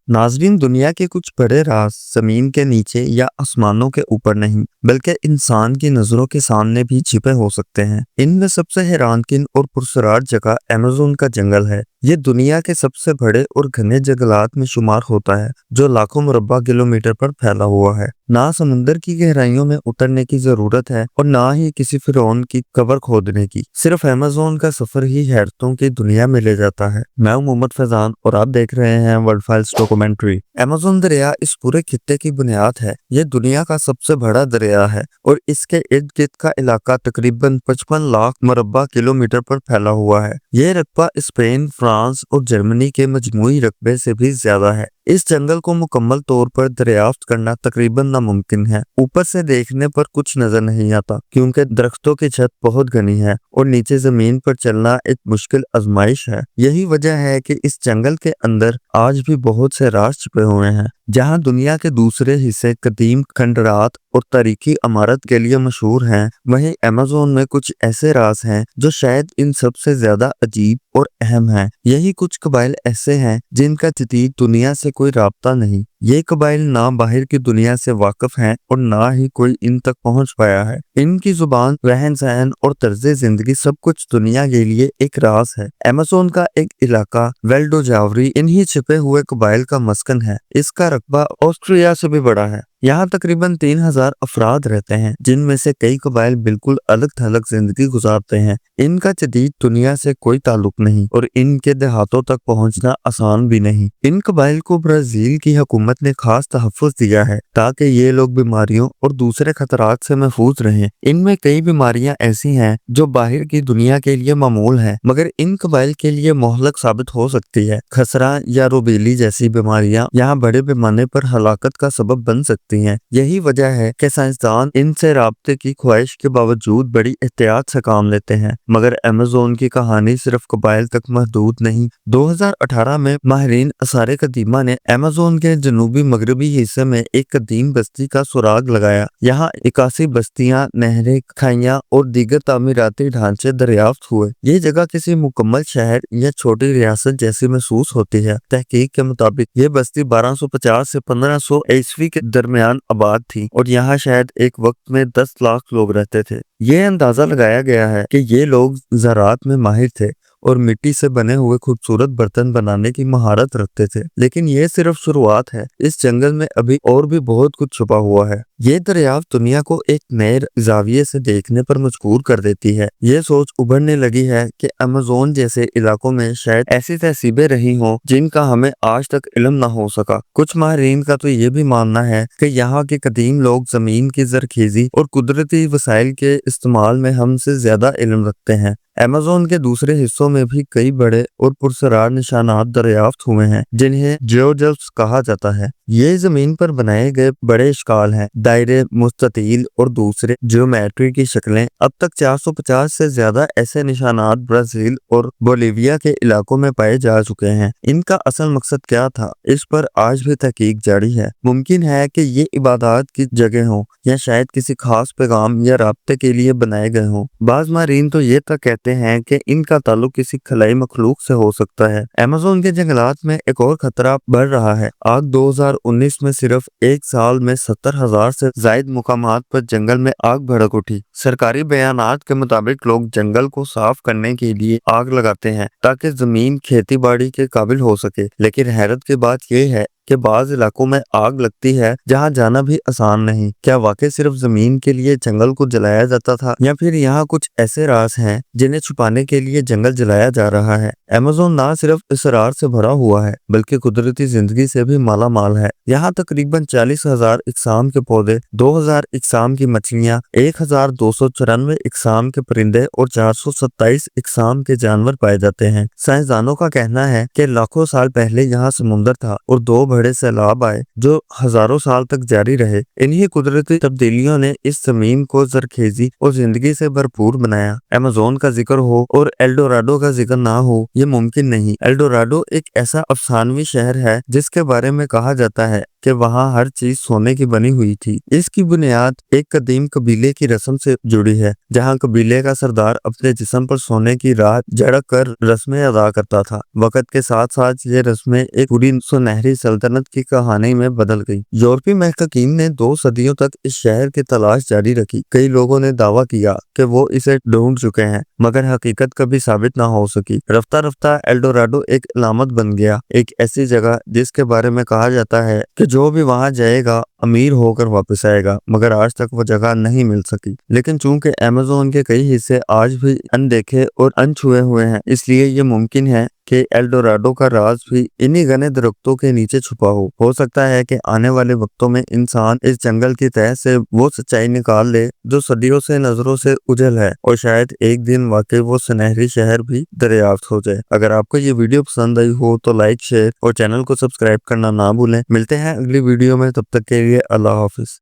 नाजरीन, दुनिया के कुछ बड़े राज जमीन के नीचे या आसमानों के ऊपर नहीं बल्कि इंसान की नजरों के सामने भी छिपे हो सकते हैं। इनमें सबसे हैरानकुन और पुरसरार जगह अमेज़न का जंगल है। ये दुनिया के सबसे बड़े और घने जंगलात में शुमार होता है, जो लाखों मुरब्बा किलोमीटर पर फैला हुआ है। ना समुद्र की गहराइयों में उतरने की जरूरत है और ना ही किसी फिरौन की कब्र खोदने की। सिर्फ अमेज़न का सफर ही हैरतों की दुनिया में ले जाता है। मैं हूं मोहम्मद फैजान और आप देख रहे हैं वर्ल्ड फाइल्स डॉक्यूमेंट्री। अमेज़न दरिया इस पूरे खित्ते की बुनियाद है। ये दुनिया का सबसे बड़ा दरिया है और इसके इर्द गिर्द का इलाका तकरीबन 55 लाख मुरब्बा किलोमीटर पर फैला हुआ है। ये रकबा स्पेन, फ्रांस और जर्मनी के मजमूई रकबे से भी ज्यादा है। इस जंगल को मुकम्मल तौर पर दरियाफ्त करना तकरीबन नामुमकिन है। ऊपर से देखने पर कुछ नजर नहीं आता क्योंकि दरख्तों की छत बहुत घनी है और नीचे जमीन पर चलना एक मुश्किल आजमाइश है। यही वजह है कि इस जंगल के अंदर आज भी बहुत से राज छिपे हुए हैं। जहां दुनिया के दूसरे हिस्से कदीम खंडरात और तारीखी इमारत के लिए मशहूर हैं, वहीं अमेज़न में कुछ ऐसे राज हैं जो शायद इन सबसे ज्यादा अजीब और अहम हैं। यही कुछ कबाइल ऐसे हैं जिनका जदीद दुनिया से कोई राब्ता नहीं। ये कबाइल ना बाहर की दुनिया से वाकिफ हैं और ना ही कोई इन तक पहुंच पाया है। इनकी जुबान, रहन सहन और तर्ज जिंदगी सब कुछ दुनिया के लिए एक राज है। अमेज़न का एक इलाका वेल्डो जावरी इन्हीं छिपे हुए कबाइल का मस्कन है। इसका रकबा ऑस्ट्रिया से भी बड़ा है। यहाँ तकरीबन 3000 अफराद रहते हैं, जिनमें से कई कबाइल बिल्कुल अलग थलग जिंदगी गुजारते हैं। इनका जदीद दुनिया से कोई ताल्लुक नहीं और इनके देहातों तक पहुंचना आसान भी नहीं। इन कबाइल को ब्राजील की हुकूमत ने खास तहफ़्फ़ुज़ दिया है ताकि ये लोग बीमारियों और दूसरे खतरात से महफूज रहें। इनमें कई बीमारियां ऐसी हैं जो बाहर की दुनिया के लिए मामूल हैं, मगर इन कबाइल के लिए मोहलक साबित हो सकती है। खसरा या रूबेली जैसी बीमारियां यहाँ बड़े पैमाने पर हलाकत का सबब बन सकती हैं। यही वजह है कि साइंसदान इनसे राब्ते की ख्वाहिश के बावजूद बड़ी एहतियात से काम लेते हैं। मगर अमेज़न की कहानी सिर्फ कबाइल तक महदूद नहीं। 2018 में माहिरीन आसार कदीमा ने अमेज़न के जनूबी मगरबी हिस्से में एक कदीम बस्ती का सुराग लगाया। यहाँ 81 बस्तियां, नहरें, खाइयां और दीगर तामीराती ढांचे दरियाफ्त हुए। ये जगह किसी मुकम्मल शहर या छोटी रियासत जैसी महसूस होती है। तहकीक के मुताबिक ये बस्ती 1250 से 1500 ईस्वी के दरमियान आबाद थी और यहाँ शायद एक वक्त में 10 लाख लोग रहते थे। ये अंदाजा लगाया गया है कि ये लोग ज़राअत में माहिर थे और मिट्टी से बने हुए खूबसूरत बर्तन बनाने की महारत रखते थे। लेकिन ये सिर्फ शुरुआत है। इस जंगल में अभी और भी बहुत कुछ छुपा हुआ है। ये दरियाफ्त दुनिया को एक नए जाविये से देखने पर मजबूर कर देती है। ये सोच उभरने लगी है कि अमेज़न जैसे इलाकों में शायद ऐसी तहसीबें रही हों जिनका हमें आज तक इल्म न हो सका। कुछ माहिरीन का तो ये भी मानना है कि यहाँ के कदीम लोग जमीन की जरखेजी और कुदरती वसाइल के इस्तेमाल में हमसे ज्यादा इल्म रखते हैं। अमेज़न के दूसरे हिस्सों में भी कई बड़े और पुरसरार निशानात दरियाफ्त हुए हैं, जिन्हें जियोजेब्स कहा जाता है। ये जमीन पर बनाए गए बड़े इश्काल हैं, दायरे, मुस्ततील और दूसरे ज्योमेट्री की शक्लें। अब तक 450 से ज्यादा ऐसे निशानात ब्राजील और बोलिविया के इलाकों में पाए जा चुके हैं। इनका असल मकसद क्या था, इस पर आज भी तहकीक जारी है। मुमकिन है कि ये इबादत की जगह हो या शायद किसी खास पैगाम या राब्ते के लिए बनाए गए हों। बाज़ माहिरीन तो ये तक कहते हैं कि इनका ताल्लुक किसी खलाई मखलूक से हो सकता है। अमेज़न के जंगलात में एक और खतरा बढ़ रहा है। आग 2019 में सिर्फ एक साल में 70,000 से ज्यादा मुकामात पर जंगल में आग भड़क उठी। सरकारी बयानात के मुताबिक लोग जंगल को साफ करने के लिए आग लगाते हैं ताकि जमीन खेती बाड़ी के काबिल हो सके। लेकिन हैरत की बात यह है कि बाज़ इलाकों में आग लगती है जहां जाना भी आसान नहीं। क्या वाकई सिर्फ जमीन के लिए जंगल को जलाया जाता था या फिर यहाँ कुछ ऐसे राज हैं जिन्हें छुपाने के लिए जंगल जलाया जा रहा है? अमेज़न ना सिर्फ इसरार से भरा हुआ है बल्कि कुदरती जिंदगी से भी माला माल है। यहाँ तकरीबन 40,000 इकसाम के पौधे, 2000 इकसाम की मछलियाँ, 1294 इकसाम के परिंदे और 427 इकसाम के जानवर पाए जाते हैं। साइंसदानों का कहना है कि लाखों साल पहले यहाँ समुंदर था और 2 बड़े सैलाब आए जो हजारों साल तक जारी रहे। इन्हीं कुदरती तब्दीलियों ने इस जमीन को जरखेजी और जिंदगी से भरपूर बनाया। अमेज़न का जिक्र हो और एल्डोराडो का जिक्र ना हो, ये मुमकिन नहीं। एल्डोराडो एक ऐसा अफसानवी शहर है जिसके बारे में कहा जाता है کہ وہاں ہر چیز سونے کی بنی ہوئی تھی۔ اس کی بنیاد ایک قدیم قبیلے کی رسم سے جڑی ہے، جہاں قبیلے کا سردار اپنے جسم پر سونے کی رات جڑک کر رسمیں ادا کرتا تھا۔ وقت کے ساتھ ساتھ یہ رسمیں ایک پوری سنہری سلطنت کی کہانی میں بدل گئی۔ یورپی محققین نے 2 صدیوں تک اس شہر کی تلاش جاری رکھی۔ کئی لوگوں نے دعویٰ کیا کہ وہ اسے ڈھونڈ چکے ہیں، مگر حقیقت کبھی ثابت نہ ہو سکی۔ رفتہ رفتہ ایلڈوراڈو ایک علامت بن گیا، ایک ایسی جگہ جس کے بارے میں کہا جاتا ہے کہ جو بھی وہاں جائے گا امیر ہو کر واپس آئے گا، مگر آج تک وہ جگہ نہیں مل سکی۔ لیکن چونکہ ایمیزون کے کئی حصے آج بھی اندیکھے اور انچھوئے ہوئے ہیں، اس لیے یہ ممکن ہے کہ ایلڈوراڈو کا راز بھی انہی گھنے درختوں کے نیچے چھپا ہو سکتا ہے کہ آنے والے وقتوں میں انسان اس جنگل کی تہہ سے وہ سچائی نکال لے جو صدیوں سے نظروں سے اجل ہے، اور شاید ایک دن واقعی وہ سنہری شہر بھی دریافت ہو جائے۔ اگر آپ کو یہ ویڈیو پسند آئی ہو تو لائک، شیئر اور چینل کو سبسکرائب کرنا نہ بھولیں۔ ملتے ہیں اگلی ویڈیو میں، تب تک کے لیے اللہ حافظ۔